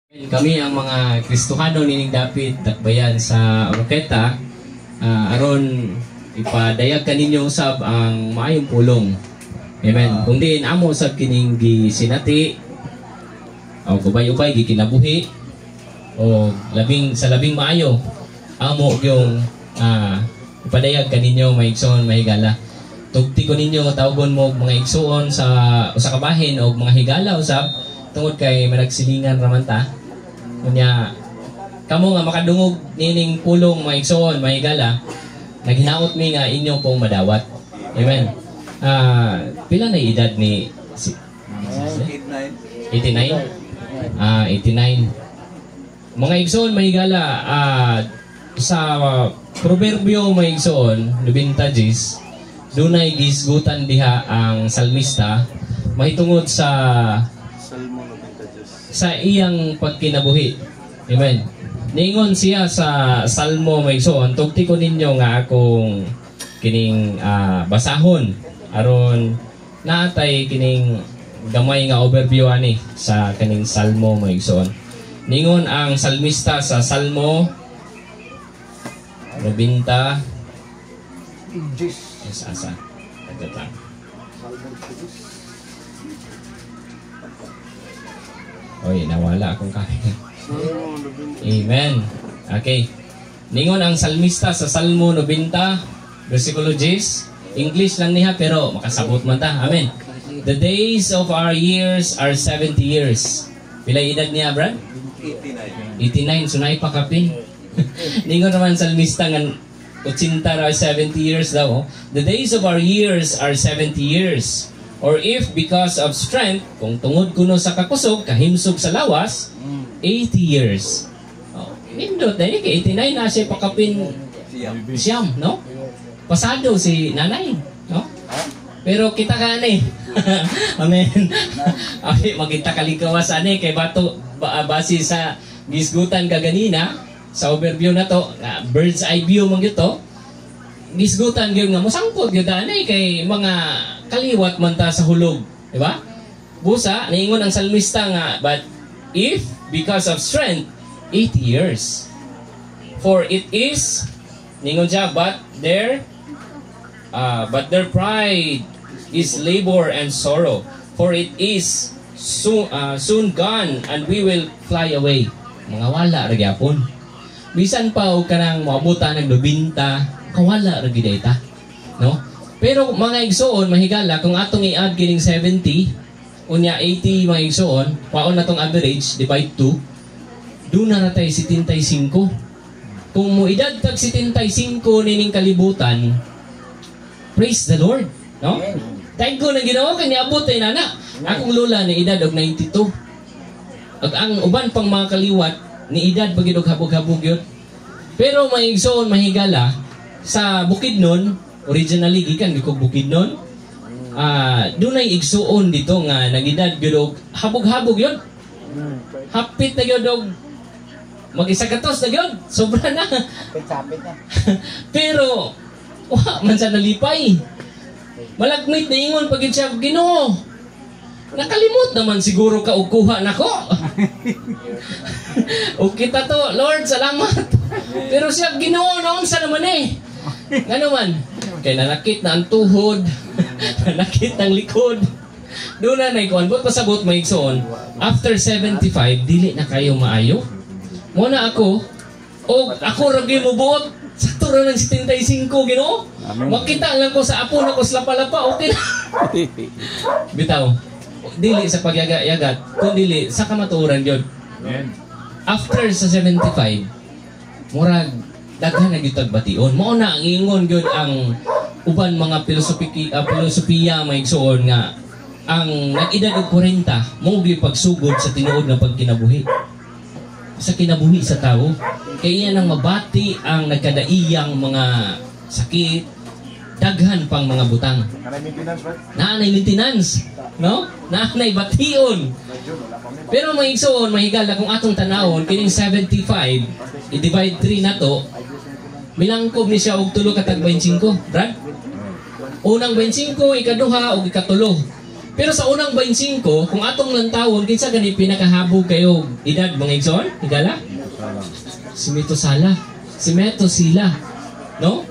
Kami ang mga Kristohano nining dapit dakbayan sa Oroqueta aron ipadayag kaninyo usab ang maayong pulong. Amen. Kung diin amo usab kining gisinati o gubay-ubay gikinabuhi o labing maayo amo yung ipadayag kaninyo maigsoon mahigala. Tugti ko ninyo tawgon mo mga igsoon sa usa ka bahin o mga higala usab tungod kay managsilingan raman ta. Kunya kamo nga makadungog nining pulong maigsoon mahigala naghinaot mi nga inyo pong madawat. Amen. Pila na edad ni 89? 89. Mga igsoon mahigala sa proverbio maigsoon 90 dunay gisgutan diha ang salmista mahitungod sa iyang pagkinabuhi. Amen. Ningon siya sa Salmo maigsoon, tugti ko ninyo nga akong kining basahon aron naatay kining gamay nga overview ani sa kining Salmo maigsoon. Ningon ang salmista sa Salmo 90 asa lang. Oy, nawala akong kain. Amen. Okay. Ningon ang salmista sa Salmo 90, versikulo 10. English lang niya pero makasabot man ta. Amen. The days of our years are 70 years. Pila edad niya, Brad? 89. Sunay pa kapin. Ningon naman salmista nga 80 ra 70 years daw. The days of our years are 70 years. Or if because of strength, kung tungod kuno sa kakusog, kahimsog sa lawas, 80 years. Nindot na yun, 89 na siya pakapin siyam, no? Pasado si nanay, no? Pero kita ka ani. Amen. Okay, magkita kalikawas ani, kay bato, base sa gisgutan kaganina, sa overview na to, bird's eye view mong ito, gisgutan yun nga, musangkot yun ani, kay mga kaliwat man ta sa hulog, di ba? Busa, naingon ang salmista nga, but if because of strength, 80 years. For it is, ningon siya, but their pride is labor and sorrow. For it is soon gone, and we will fly away. Mga wala ragyapon. Bisan pa o kanang maabuta naglubinta, kawala ragidayta, no? Pero mga igsoon, mahigala, kung atong i-add kining 70, unya 80 mga igsoon, paon na tong average, divide 2, doon na natay 75. Kung mo edad tag 75 nining kalibutan, praise the Lord, no? Thank ko na ginawa, kanya abot ay nana. Akong lola ni edad og 92. Ang uban pang mga kaliwat, ni edad pagid og habog-habog yun. Pero mga igsoon, mahigala, sa Bukidnon, originally gikan di ko Bukidnon. Dunay igsuon dito nga nagidad gyud og habog-habog yun. Hapit na gyud og mag-isagatos na gyud. Sobra na. Hapit na. Pero man sa nalipay. Malagmit na ingon pagid siya, Ginoo. Nakalimot naman siguro ka og kuha nako. O kita to, Lord, salamat. Pero siya, Ginoo, naunsa naman Ngano man? Kaya nanakit na ang tuhod, nanakit ng likod. Doon na naikuan, ba't pasabot maigsoon, after 75, dili na kayo maayo. Muna ako, o ako ragi mo buot, sa turo ng 75, Ginoo. Makita lang ko sa apo na ko slapa-lapa, okay na. Bitaw, dili sa pagyagat, kung dili sa kamaturan yun. After sa 75, murag, daghan na gitag bation. Mao na ang ingon gyud ang uban mga filosofiya maigsoon nga ang nag-edad og 40 mao gyud pagsugod sa tinuod nga pagkinabuhi. Sa kinabuhi sa tao kay iya nang mabati ang nagkadaiyang mga sakit, daghan pang mga butang. Naanay maintenance, no? Naanay bation. Pero maigsoon mahigala kung atong tanawon kining 75 i-divide 3 na to, milangkob ni siya og tulo katag 25, Brad? Unang 25, ikaduha og ikatulo. Pero sa unang 25, kung atong lantawon, kinsa gani pinakahabog kayo edad mga igsoon? Higala? Si Metusala. Si Metusila. No?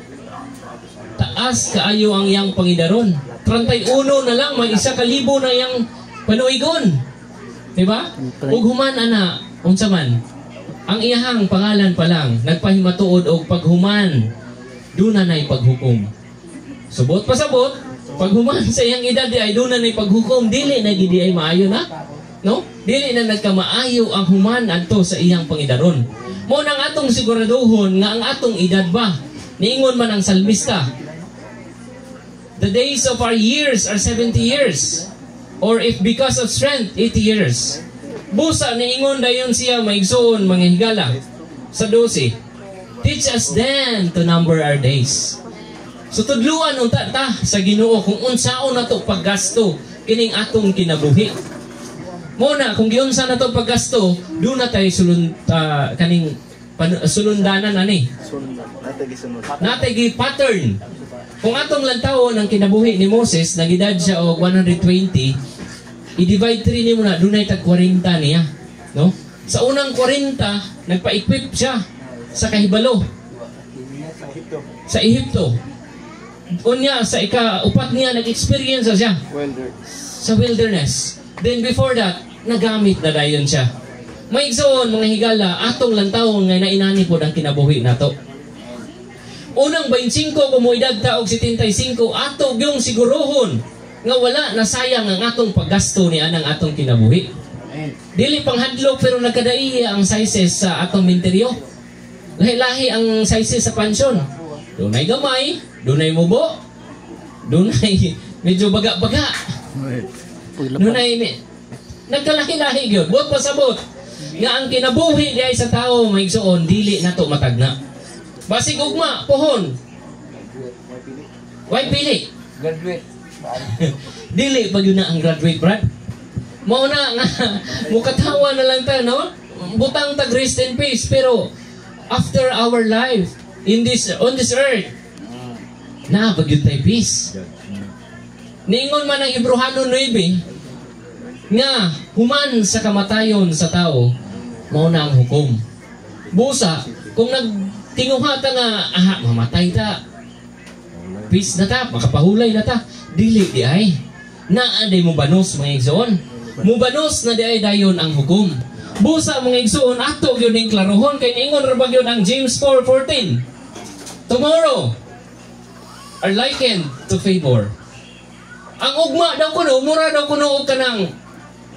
Taas kaayo ang iyang pangidaron. 31 na lang, may 1,000 na iyang panuigon. Diba? Ug human ana, unsa man, ang iyahang pangalan pa lang, nagpahimatuod og paghuman, duna na'y paghukom. Subot pasabot, paghuman sa iyang edad ay duna na'y paghukom, dili na gidi ay maayo na. No? Dili na nagkamaayo ang human adto sa iyang pangidaron. Mo nang atong siguraduhon nga ang atong edad ba, niingon man ang salmista, the days of our years are 70 years. Or if because of strength, 80 years. Busa, niingon dayon siya maigsoon, mga higala. Sa 12, teach us then to number our days. So tudluan unta ta sa Ginoo kung unsaon nato paggasto kining atong kinabuhi. Muna, kung giunsa nato paggasto, doon na tayo sulundanan ani. Natay pattern. Kung atong lantawon ang kinabuhi ni Moses, nagedad siya og 120, i-divide 3 ni mo na, dunay tag 40 niya. No? Sa unang 40, nagpa-equip siya sa kahibalo. Sa Ehipto. Unya, sa ika-upat niya, nag-experience siya. Sa wilderness. Then before that, nagamit na dayon siya. May igsoon, mga higala, atong lantawon nga nainani po ang kinabuhi nato. Unang 25 kumuidad ta og 75 atog yung sigurohon nga wala na sayang ang atong paggasto ni anang atong kinabuhi. Dili panghadlok pero nagkadaiya ang sizes sa atong minteryo. Lahi-lahi ang sizes sa pansyon. Dunay gamay, dunay mubo, dunay medyo baga-baga. Dunay nagkalahi-lahi gyud. Buot pasabot nga ang kinabuhi di ay sa tao maigsoon dili nato matagna. Basig ugma, pohon. Why pili? Graduate. Dili pag yun na ang graduate, Brad. Mauna nga, mukatawa na lang tayo, no? Butang tag rest in peace. Pero, after our life, on this earth, na, pag yun tayo peace. Ningon man ang Hebreano 9, nga, human sa kamatayon sa tao, mauna ang hukom. Busa, kung tinguha ta nga, mamatay ta. Peace na ta, makapahulay na ta. Dili di ay. Naaday mo banos mga igsoon. Mubanos na di ay dayon ang hukom. Busa mga igsoon, ato yun yung klarohon. Kaya ningon rabag yun ang James 4:14. Tomorrow are likened to favor. Ang ugma daw kuno, mura daw kuno og kanang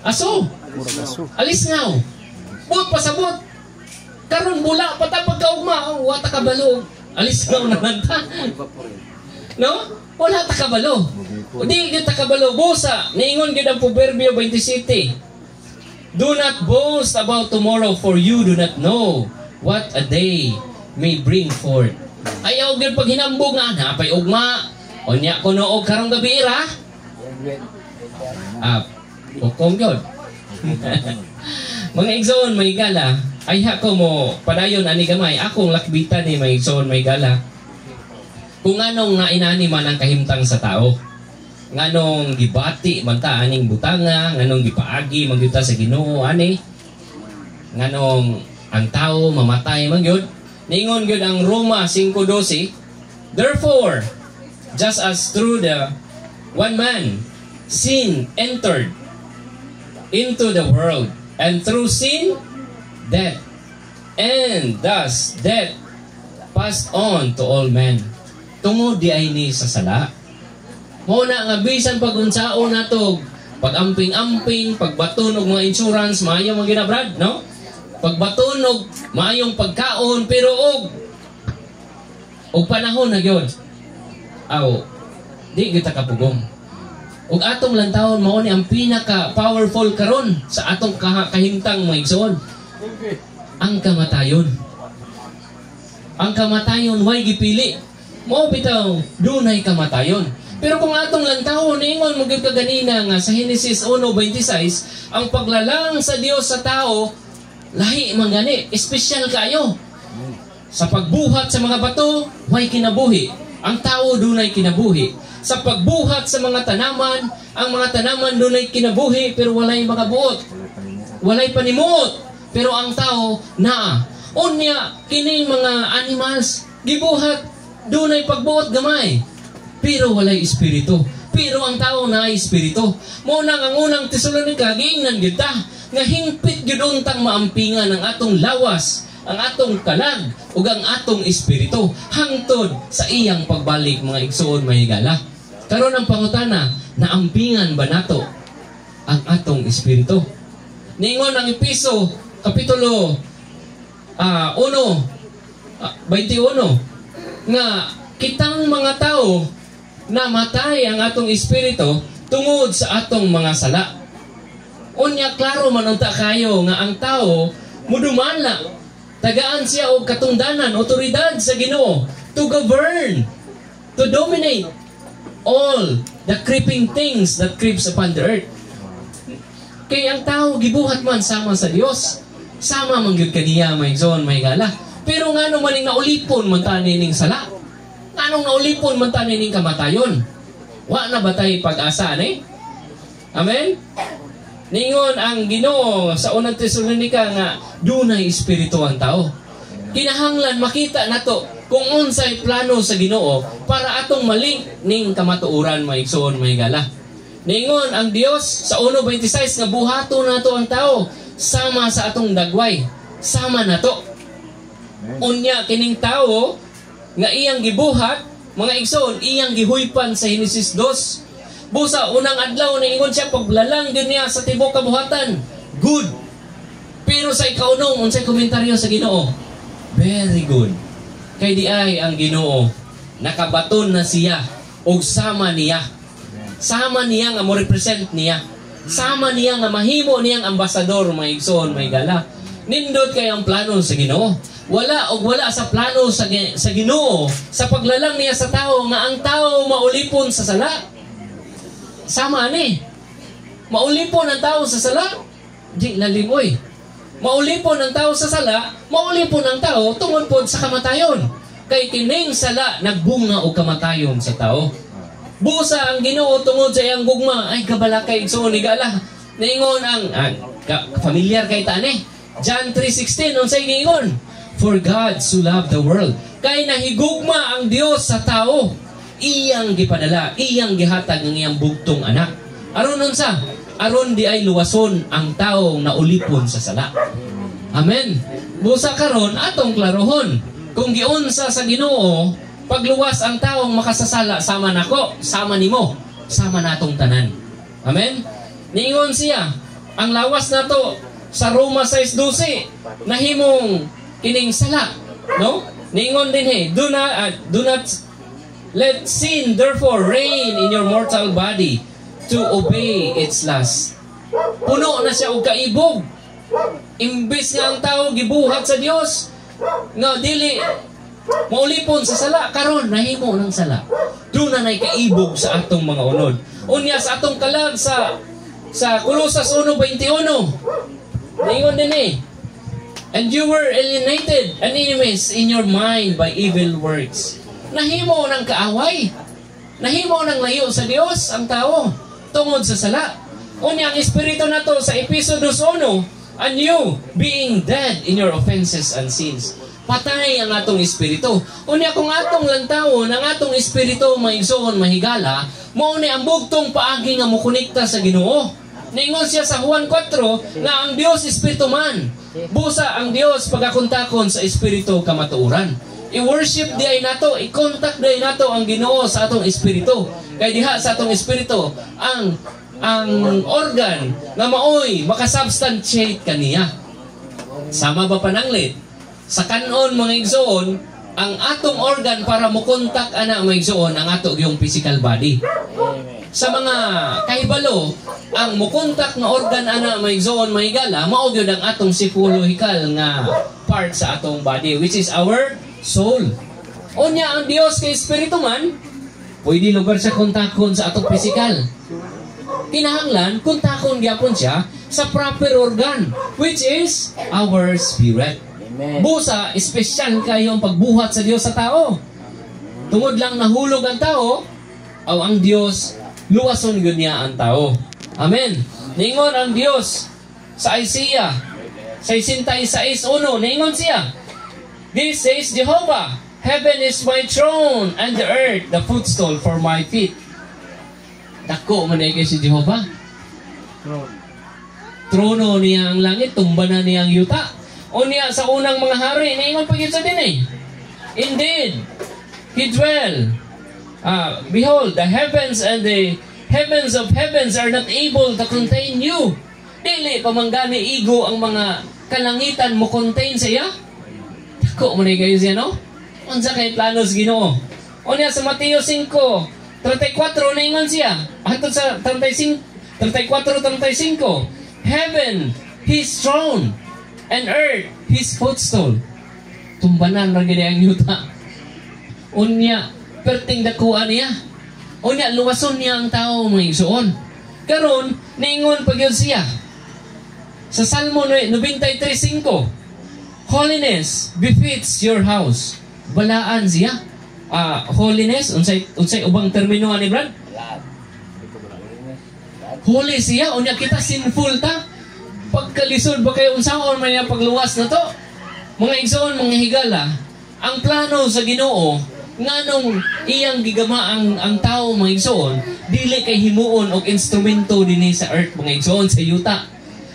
aso. Alis ngaw. Buot pasabot. Karon mula pata pagkaugma, wata kabalo. Alis nga naman ta. No? Wala ta kabalo. Di gyud ta kabalo busa. Niingon gyud ang Proverbio 27. Do not boast about tomorrow, for you do not know what a day may bring forth. Ayaw gyud pag hinambog nga napay ugma. Onya kuno og karong gabi ra. Ukong gyud. Mga igsoon may gala. Ay ko mo padayon ani gamay akong lakbitan ni may igsoon may gala. Kung anong nainani man ang kahimtang sa tao. Nganong gibati man ta aning butanga, nganong gipaagi magyuta sa Ginoo ani. Nganong ang tao mamatay man gyud. Ningon gyud ang Roma 5:12. Therefore, just as through the one man sin entered into the world, and through sin death, and thus death passed on to all men. Tungod di ay ni sa sala. Muna nga bisan pag-unsaon nato, pag-amping-amping, pagbaton og mga insurance, maayo mga ginabrad, no? Pagbaton og maayong pagkaon, pero og panahon na gyud. Di kita kapugong. Og atong lantawon mao ni ang pinaka powerful karon sa atong kahimtang mga igsoon. Ang kamatayon. Ang kamatayon way gipili. Mao bitaw dunay kamatayon. Pero kung atong lantawon ingon mo gyud kaganina nga sa Genesis 1:26, ang paglalang sa Dios sa tao lahi man gani, espesyal kayo. Sa pagbuhat sa mga bato, way kinabuhi. Ang tao dunay kinabuhi. Sa pagbuhat sa mga tanaman, Ang mga tanaman dunay kinabuhi pero walay makabuot. Walay panimuot. Pero ang tao naa. Unya kining mga animals gibuhat dunay pagbuot gamay pero walay espiritu. Pero ang tao naay espiritu. Mao nang ang unang Tesalonica giingnan gyud ta nga hingpit gyud untang maampingan ang atong lawas, ang atong kalag ug ang atong espiritu hangtod sa iyang pagbalik mga igsoon mahigala. Karon ang pangutana, naampingan ba nato ang atong espiritu? Ningon ang Epeso kapitulo 1:21 nga kitang mga tao na matay ang atong espiritu tungod sa atong mga sala. Unya klaro man unta kayo nga ang tao mudumala, tagaan siya og katungdanan, otoridad sa Ginoo to govern, to dominate all the creeping things that creeps upon the earth. Kay ang tao gibuhat man sama sa Dios, sama man gyud kaniya maigsoon mahigala. Pero ngano man ning naulipon man ta ning sala? Anong naulipon man ta ning kamatayon? Wa na batay pag-asa ni? Amen. Ningon ang Ginoo sa unang Tesalonica nga dunay espiritu ang tao. Kinahanglan makita nato kung unsay plano sa Ginoo para atong malink ning kamatuoran maigsoon mahigala. Ningon ang Dios sa 1:26 nga buhaton nato ang tao sama sa atong dagway, sama nato. Unya kining tao nga iyang gibuhat mga igsoon iyang gihuypan sa Henesis 2. Busa unang adlaw na ingon siya paglalang din niya sa tibok kabuhatan, good. Pero sa ikaunom unsay komentaryo sa Ginoo? Very good. Kay di ay ang Ginoo nakabaton na siya og sama niya. Sama niya nga mo represent niya. Sama niya nga mahimo niyang ambasador mga igsoon mahigala. Nindot kay ang plano sa Ginoo. Wala sa plano sa Ginoo sa paglalang niya sa tao nga ang tao maulipon sa sala. Sama ani. Maulipon ang tao sa sala. Di lalimoy. Maulipon ang tao sa sala, maulipon ang tao tungod pod sa kamatayon. Kay kining sala nagbunga og kamatayon sa tao. Busa ang Ginoo tungod sa iyang gugma ay kabalakay igsoon igala. Ningon ang familiar kay ta ni. John 3:16 unsay giingon? For God so loved the world. Kay nahigugma ang Dios sa tao. Iyang gipadala, iyang gihatag ng iyang bugtong anak. Aron unsa? Aron di ay luwason ang taong naulipon sa sala. Amen. Busa karon atong klarohon. Kung giunsa sa Ginoo, pagluwas ang taong makasasala sama nako, sama nimo, sama natong tanan. Amen. Niingon siya, ang lawas nato sa Roma 6:12 nahimong kining sala, no? Niingon din do not let sin therefore reign in your mortal body to obey its lust. Puno na siya og kaibog. Imbis nga ang tao gibuhat sa Dios nga dili maulipon sa sala, karon nahimo ng sala. Doon na nay kaibog sa atong mga unod. Unya sa atong kalag sa Colosas 1:21. Ningon din and you were alienated and enemies in your mind by evil works. Nahimo ng kaaway. Nahimo ng layo sa Dios ang tao tungod sa sala. Unya ang espiritu nato sa Epeso 2:1, and you being dead in your offenses and sins. Patay ang atong espiritu. Unya kung atong lantawon ang atong espiritu maigsoon mahigala, mao ni ang bugtong paagi nga mokonekta sa Ginoo. Ningon siya sa Juan 4 nga ang Dios espiritu man. Busa ang Dios pagakontakon sa espiritu kamatuoran. I-worship di ay nato, i-contact di ay nato ang Ginoo sa atong espiritu. Kay diha sa atong espiritu ang organ nga maoy makasubstantiate kaniya. Sama ba pananglit? Sa kanon mga igsoon, ang atong organ para mo kontak ana mga igsoon ang ato yung physical body. Sa mga kahibalo, ang mukontak na organ ana mga igsoon mahigala, mao gyud ang atong psychological nga part sa atong body, which is our soul. Unya ang Dios kay espiritu man, pwede lugar sa kontakon sa atong physical. Kinahanglan kontakon gyapon siya sa proper organ, which is our spirit. Amen. Busa, espesyal kayo ang pagbuhat sa Dios sa tao. Tungod lang nahulog ang tao, o ang Dios luwason yun niya ang tao. Amen. Ningon ang Dios sa Isaiah, sa 66:1, ningon siya, this says Jehovah, heaven is my throne, and the earth the footstool for my feet. Dako man kay si Jehovah. Trono niya ang langit, tumbanan niya ang yuta. O niya sa unang mga hari, ningon pa gyud sa din eh. Indeed, He dwell. Behold, the heavens and the heavens of heavens are not able to contain you. Dili pamanggani igo ang mga kalangitan mo contain siya. Dako man kayo siya, no? Unsa kay planos Ginoo? O niya sa Mateo 5:34 ningon siya. Hangtod sa 34:35, heaven, His throne, and earth, His footstool. Tumbanan ra gid ang yuta. Unya, perting dakuan niya. Unya, luwason niya ang tao mga igsoon. Karon, ningon pa gyud siya. Sa Salmo 93:5, holiness befits your house. Balaan siya. Holiness, unsay ubang termino ani Brad? Holy siya, unya kita sinful ta. Pagkalisod ba kayo unsaon man niya pagluwas na to? Mga igsoon, mga higala, ang plano sa Ginoo nganong iyang gigama ang tao mga igsoon, dili kay himuon og instrumento dinhi sa earth mga igsoon sa yuta.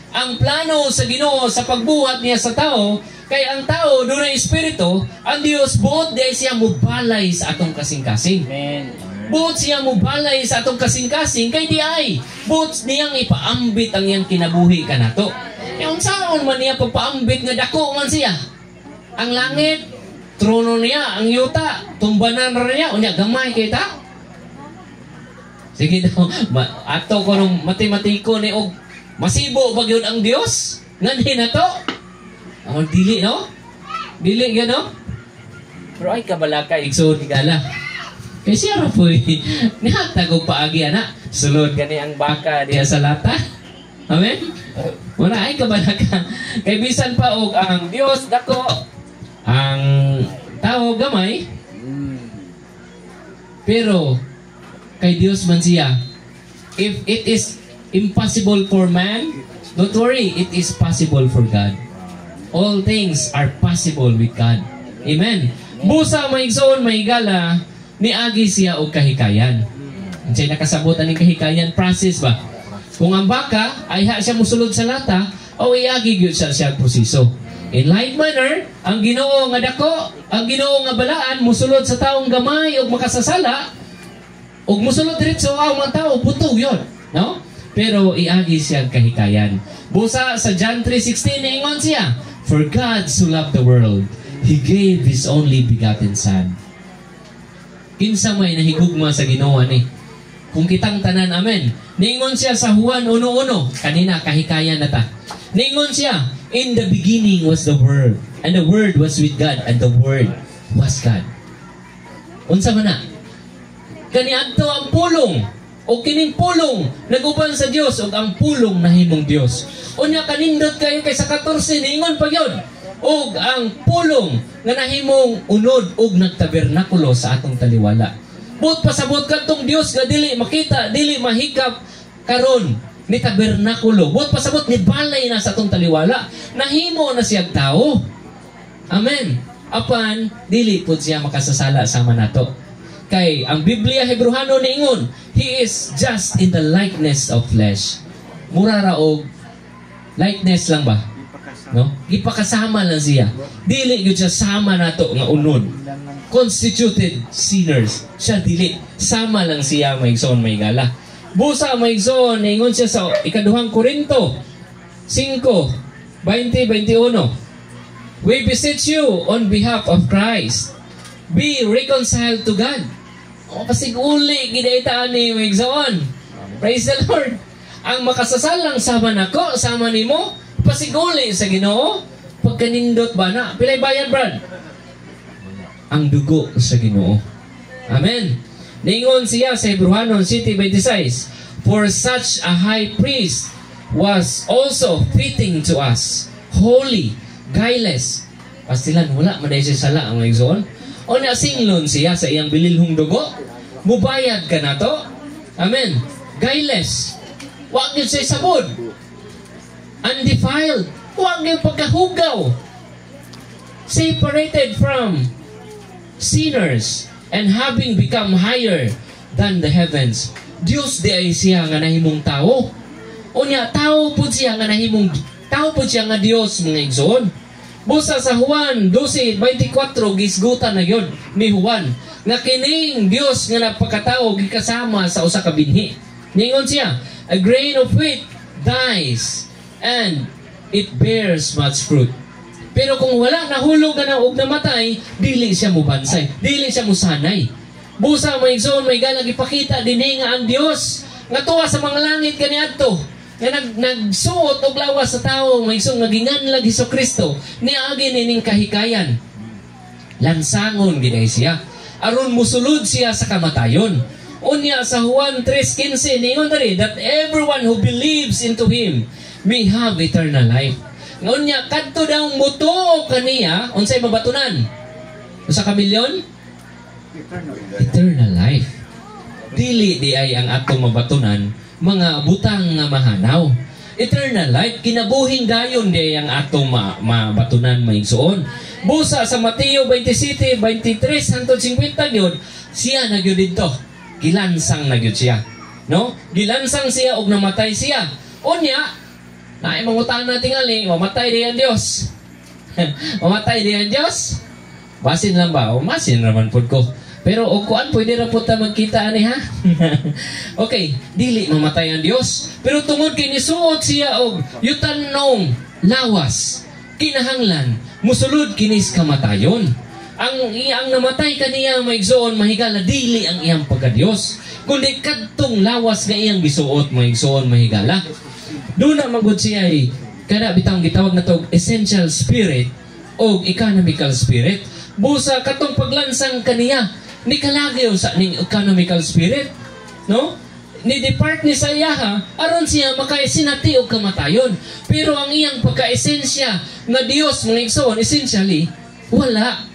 Ang plano sa Ginoo sa pagbuhat niya sa tao, kay ang tao dunay espiritu, ang Dios buot di siya mubalay sa atong kasing-kasing. Amen. Buot siya mubalay sa atong kasing-kasing kay di ay buot niyang ipaambit ang iyang kinabuhi kanato. Yung saan man niya pagpaambit nga dako man siya. Ang langit, trono niya, ang yuta, tumbanan ra niya, unya gamay kita. Sige daw, ato ko nung matematiko ni og masibo ba gyud ang Dios? Ngani na to? Ang dili no? Dili gyud no? Pero ay kabalaka igsoon higala. Kaya siya ra po nihatag og paagi ana. Sulod gani ang baka diha sa lata. Amen? Wala ay kabalaka. Kay bisan pa og ang Dios dako, ang tao gamay. Pero kay Dios man siya. If it is impossible for man, don't worry, it is possible for God. All things are possible with God. Amen. Busa maigsoon mahigala ni agi siya og kahikayan. Unsay nakasabutan ning kahikayan process ba? Kung ang baka ay siya musulod sa lata, o iagi gyud siya proseso. In like manner, ang Ginoo nga dako, ang Ginoo nga balaan musulod sa taong gamay og makasasala, og musulod diretso ang mga tao butog yon, no? Pero iagi siya kahikayan. Busa sa John 3:16 ningon siya, for God so loved the world, He gave His only begotten Son. Kinsa may nahigugma sa Ginoo ni. Kung kitang tanan, amen. Ningon siya sa Juan 1:1, kanina kahikayan na ta. Ningon siya, in the beginning was the Word, and the Word was with God, and the Word was God. Unsa man na? Kaniadto ang pulong, o kining pulong naguban sa Dios, o ang pulong nahimong Dios. Unya kanindot kayo kay sa 14 ningon pa gyud, og ang pulong nga nahimong unod og nagtabernakulo sa atong taliwala. But pasabot kadtong Dios nga dili makita, dili mahikap karon ni tabernakulo. But pasabot ni balay na sa atong taliwala. Nahimo na siya tao. Amen. Apan dili pud siya makasasala sama nato. Kay ang Biblia Hebreano niingon, He is just in the likeness of flesh. Mura ra og likeness lang ba? No? Gipakasama lang siya. Dili gyud siya sama nato nga unod. Constituted sinners. Siya dili. Sama lang siya maigsoon maygala. Busa maigsoon ningon siya sa ikaduhang Korinto 5:20-21. We beseech you on behalf of Christ, be reconciled to God. O pasiguli gidayta ni maigsoon. Praise the Lord. Ang makasasalang sama nako, sama nimo, pasiguli sa Ginoo, pagkanindot ba na? Pilay bayad, Brad? Ang dugo sa Ginoo. Amen. Ningon siya sa Hebreano 7:26, for such a high priest was also fitting to us, holy, guileless. Pastilan, wala man siya sala ang maigsoon. O nasinglon siya sa iyang bililhong dugo, mubayad ka na to. Amen. Guileless. Huwag yun siya sabod. Undefiled. Huwag yun pagkahugaw. Separated from sinners and having become higher than the heavens. Diyos di ay siya nga nahimong tao. Unya, tao po siya nga nahimong, tao po siya nga Diyos, mga igsoon. Busa sa Juan 12:24, gisgutan na yun ni Juan, nga kining Diyos nga napakatao, gikasama sa usa ka binhi. Ningon siya, a grain of wheat dies, and it bears much fruit. Pero kung wala nahulog na og namatay, dili siya mubansay, dili siya musanay. Busa may igsoon, may galang ipakita dinhi nga ang Dios nga tuwa sa mga langit kaniadto, nga nagsuot og lawas sa tao, may igsoon nga ginganlag Hesukristo niagi nining kahikayan. Lansangon gid siya aron musulod siya sa kamatayon. Unya sa Juan 3:15 ningon diri that everyone who believes into him may have eternal life. Unya kadto daw mutuo kaniya unsay mabatunan? Usa ka milyon? Eternal life. Dili di ay ang atong mabatunan mga butang nga mahanaw. Eternal life, kinabuhing dayon di ang atong mabatunan maigsoon. Busa sa Mateo 27:23 hangtod 50 gyud, siya na gyud didto. Gilansang na gyud siya. No? Gilansang siya og namatay siya. Unya, naay mangutana tingali, mamatay di ang Dios. Mamatay di ang Dios? Basin lang ba? O masin naman pud ko. Pero o kuan pwede ra pud ta magkita ani ha. Okay, dili mamatay ang Dios. Pero tungod kay nisuot siya og yutanong lawas, kinahanglan musulod kinis kamatayon. Ang iyang namatay kaniya maigsoon mahigala dili ang iyang pagka-Dios, kundi kadtong lawas nga iyang gisuot maigsoon mahigala. Doon na magud siya ay kada bitang gitawag na to essential spirit o economical spirit. Busa katong paglansang kaniya ni kalagyo sa ning economical spirit, no? Ni depart ni sa iyaha aron siya makaisinati og kamatayon. Pero ang iyang pagkaesensya nga Dios mga igsoon essentially wala.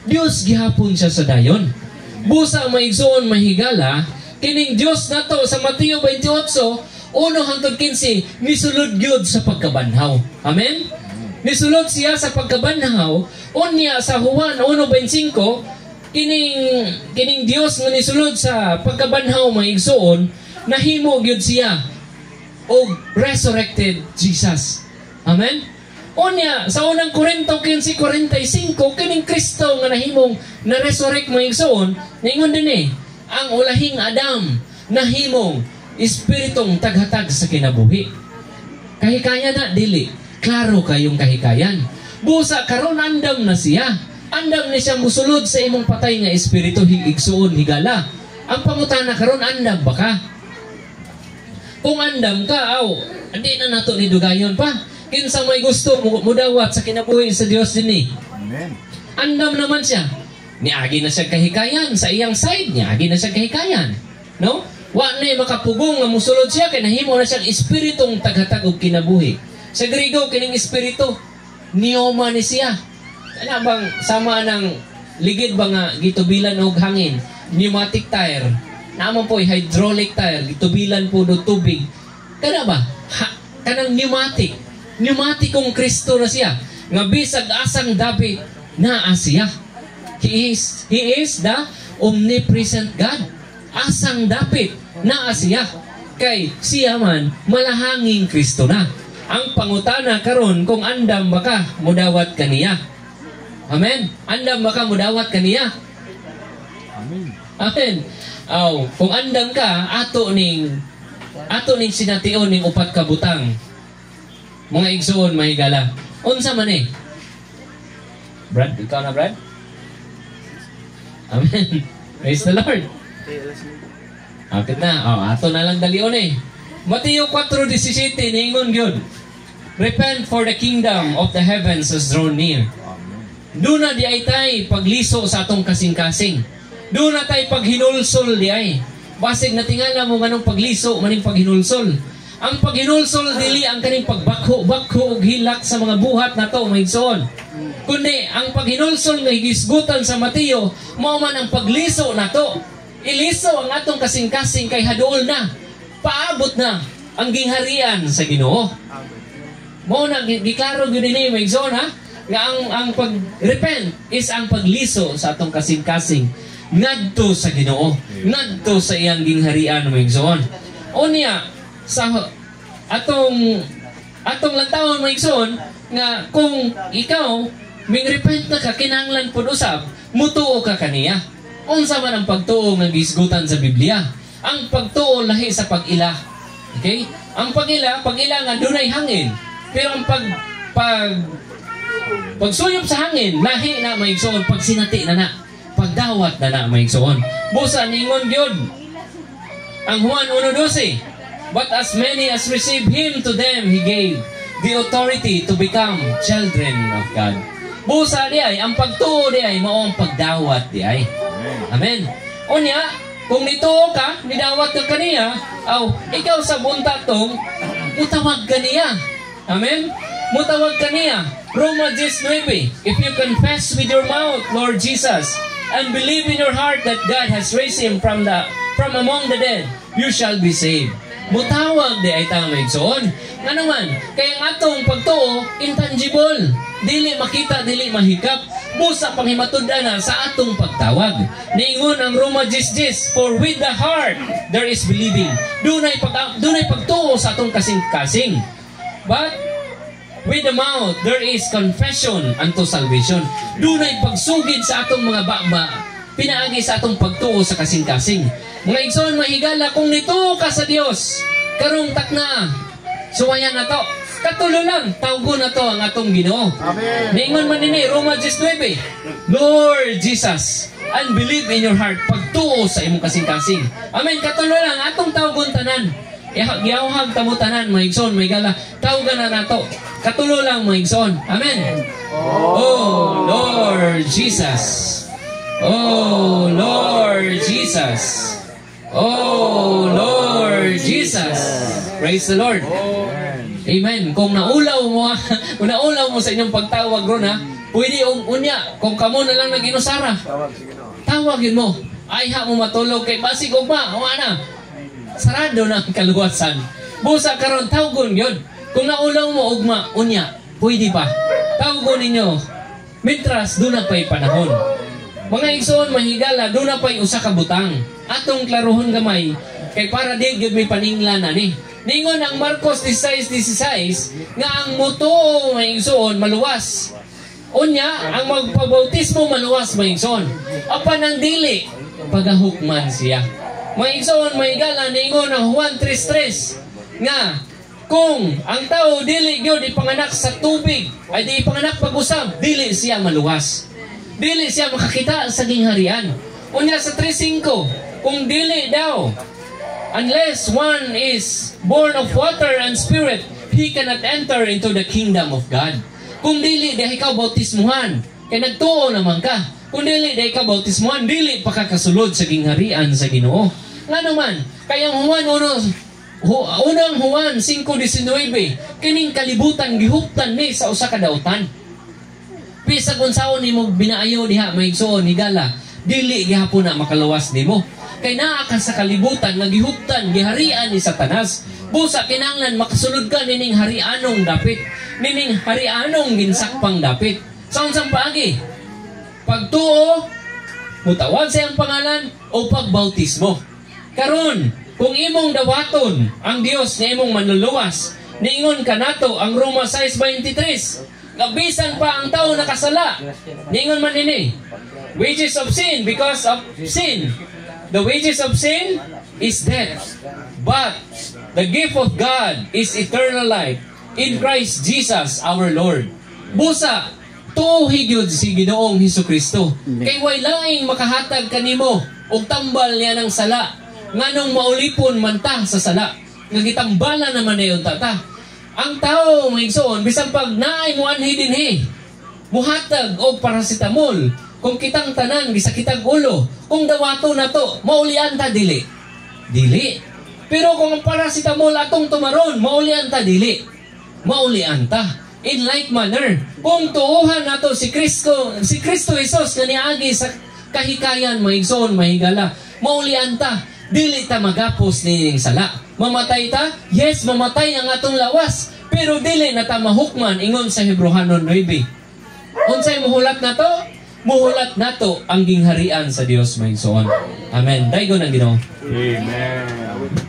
Dios gihapon siya sa dayon. Busa maigsoon mahigala kining Dios nato sa Mateo 28 1-15 nisulod gyud sa pagkabanhaw. Amen. Nisulod siya sa pagkabanhaw. Unya sa Juan 1:25 kining Dios nga nisulod sa pagkabanhaw maigsoon nahimo gyud siya og resurrected Jesus. Amen. Unya sa unang Korinto 15:45 kining Kristo nga nahimong na resurrect maigsoon ningon dinhi ang ulahing Adam nahimong espiritong taghatag sa kinabuhi. Kahikayan na dili klaro kayong kahikayan. Busa karon andam na siya. Andam ni siya musulod sa imong patay nga espiritu igsuon higala. Ang pangutana karon andam ba ka? Kung andam ka, hindi na nato ni dugayon pa. Kinsa may gusto mudawat sa kinabuhi sa Dios dinhi. Amen. Andam naman siya. Niagi na siya kahikayan sa iyang side, niagi na siya kahikayan. No? Wa na makapugong nga musulod siya kay nahimo na siyang espiritong taghatag og kinabuhi. Sa Griego kining espiritu pneuma ni siya. Ano bang sama ng ligid ba nga gitubilan og hangin, pneumatic tire, naman po hydraulic tire, gitubilan po do tubig. Kana ba? Kanang pneumatikong Kristo na siya. Nga bisag asang David na siya. He is the omnipresent God. Asang David na siya. Kay siya man malahanging Kristo na. Ang pangutana karon kung andam baka mudawat kaniya. Amen. Andam baka mudawat kaniya. Amen. Amen. Kung andam ka ato ning sination ning upat ka butang. Mga igsoon mahigala. Unsa man eh? Brad, ikaw na Brad? Amen. Praise the Lord. Akit na. Ato na lang dalion eh. Mateo 4:17 ningon gyud. Repent for the kingdom of the heavens has drawn near. Doon na di ay tay pagliso sa atong kasing-kasing. Doon na tay paghinulsol di ay. Basig na tingala mo ganong pagliso maning paghinulsol. Ang paghinulsol dili ang kaning pagbakho og hilak sa mga buhat nato maigsoon. Kundi ang paghinulsol nga higisgutan sa Mateo mao man ang pagliso nato. iliso ang atong kasing-kasing kay haduol na. Paabot na ang gingharian sa Ginoo. Mo na giklaro gyud ni maigsoon ha nga ang pag-repent is ang pagliso sa atong kasing-kasing ngadto sa Ginoo, ngadto sa iyang gingharian maigsoon. Unya sa atong lantawon maigsoon nga kung ikaw ming-repent na ka kinahanglan pud usab mutuo ka kaniya. Unsa man ang pagtuo nga gisgutan sa Biblia? Ang pagtuo lahi sa pag-ila. Okay? Ang pag-ila nga dunay hangin. Pero ang pagsuyop sa hangin, lahi na maigsoon, pagsinati na pagdawat na maigsoon. Busa ningon gyud ang Juan 1:12, but as many as received him, to them he gave the authority to become children of God. Busa di ay ang pagtuo di ay mao ang pagdawat di ay. Amen. Unya, kung nituo ka, nidawat ka kaniya, ikaw sa buntatong mutawag kaniya. Amen? Mutawag kaniya. Roma 10:9, if you confess with your mouth, Lord Jesus, and believe in your heart that God has raised him from among the dead, you shall be saved. Mutawag di ay tang maigsoon. Nga naman, kaya ang atong pagtuo, intangible. Dili makita, dili mahikap. Busa panghimatud-an na sa atong pagtawag. Niingon ang Roma 10:10, for with the heart there is believing. Dunay pagtuo sa atong kasing-kasing. But with the mouth there is confession unto salvation. Dunay pagsugid sa atong mga baba, pinaagi sa atong pagtuo sa kasing-kasing. Mga igsoon, mahigala kung nituo ka sa Dios, karong takna, suwayan na to. Katulo lang, tawgo na to ang atong Ginoo. Amen. Niingon man nini, Roma 10:9, Lord Jesus, and believe in your heart, pagtuo sa imong kasing-kasing. Amen. Katulo lang, atong tawgon tanan. Giyawhag tamutanan, maigsoon, may gala, tawgan na nato. Katulo lang, maigsoon. Amen. Oh Lord Jesus. Oh Lord Jesus. Oh Lord Jesus. Praise the Lord. Amen. Kung naulaw mo sa inyong pagtawag ron ha, pwede unya, kung kamo na lang naginusara, tawagin mo. Ay ha mo matulog kay basig ugma, na. Sarado na ang kaluwasan. Busa karon tawgon yun. Kung naulaw mo ugma, unya, pwede pa. Tawgon ninyo. Mitras, doon na pa'y panahon. Mga igsoon, mahigala, doon na pa'y usa ka butang. Atong klaruhon gamay, kay para di yun may paninglan na ni. Ningon ang Marcos 16:16 nga ang mutuo mga igsoon maluwas. Unya, ang magpabautismo maluwas mga igsoon. Apan ang dili, pagahukman siya. Mga igsoon, mahigala, ningon ang Juan 3:3 nga kung ang tao dili gyud ipanganak sa tubig ay di ipanganak pag-usab, dili siya maluwas. Dili siya makakita sa gingharian. Unya sa 3:5, kung dili daw, unless one is born of water and spirit, he cannot enter into the kingdom of God. Kung dili di ikaw bautismuhan, kay nagtuo naman ka. Kung dili di ikaw bautismuhan, dili pa kakasulod sa gingharian sa Ginoo. Nga naman, kayang unang Juan 5:19, kining kalibutan gihuptan ni sa usa ka dautan. Bisag unsaon nimo binaayo diha maigsoon higala, dili gihapon na makaluwas nimo. Kay naa ka sa kalibutan nga gihuptan giharian ni Satanas. Busa kinahanglan makasulod ka nining harianong dapit, nining harianong ginsakpang dapit. Sa unsang paagi? Pagtuo, mutawag sa iyang pangalan o pagbautismo. Karon, kung imong dawaton ang Dios nga imong manluluwas, niingon kanato ang Roma 6:23, gabisan pa ang tao nakasala. Niingon man ini, wages of sin, because of sin. The wages of sin is death. But the gift of God is eternal life in Christ Jesus our Lord. Busa, tuhi gyud si Ginoong Hesukristo. Kay way laing makahatag kanimo og tambal niya ng sala. Nganong maulipon man ta sa sala. Nga gitambala naman ayon tata. Ang tao maigsoon bisan pag naay mo anhi dinhi, muhatag og paracetamol. Kung kitang tanan gisakitag ulo, kung dawato na to, maulian ta dili. Dili. Pero kung ang paracetamol atong tumaron, maulian ta dili. Maulian ta. In like manner, kung tuuhan nato si Kristo Jesus nga niagi kahikayan, maigsoon, mahigala. Maulian ta, dili ta magapos nining sala. Mamatay ta? Yes, mamatay ang atong lawas. Pero dili na ta mahukman ingon sa Hebrehanon 9. Unsay muhulat na to? Muhulat na to ang gingharian sa Dios maigsoon. Amen. Daygon ang Ginoo. Amen.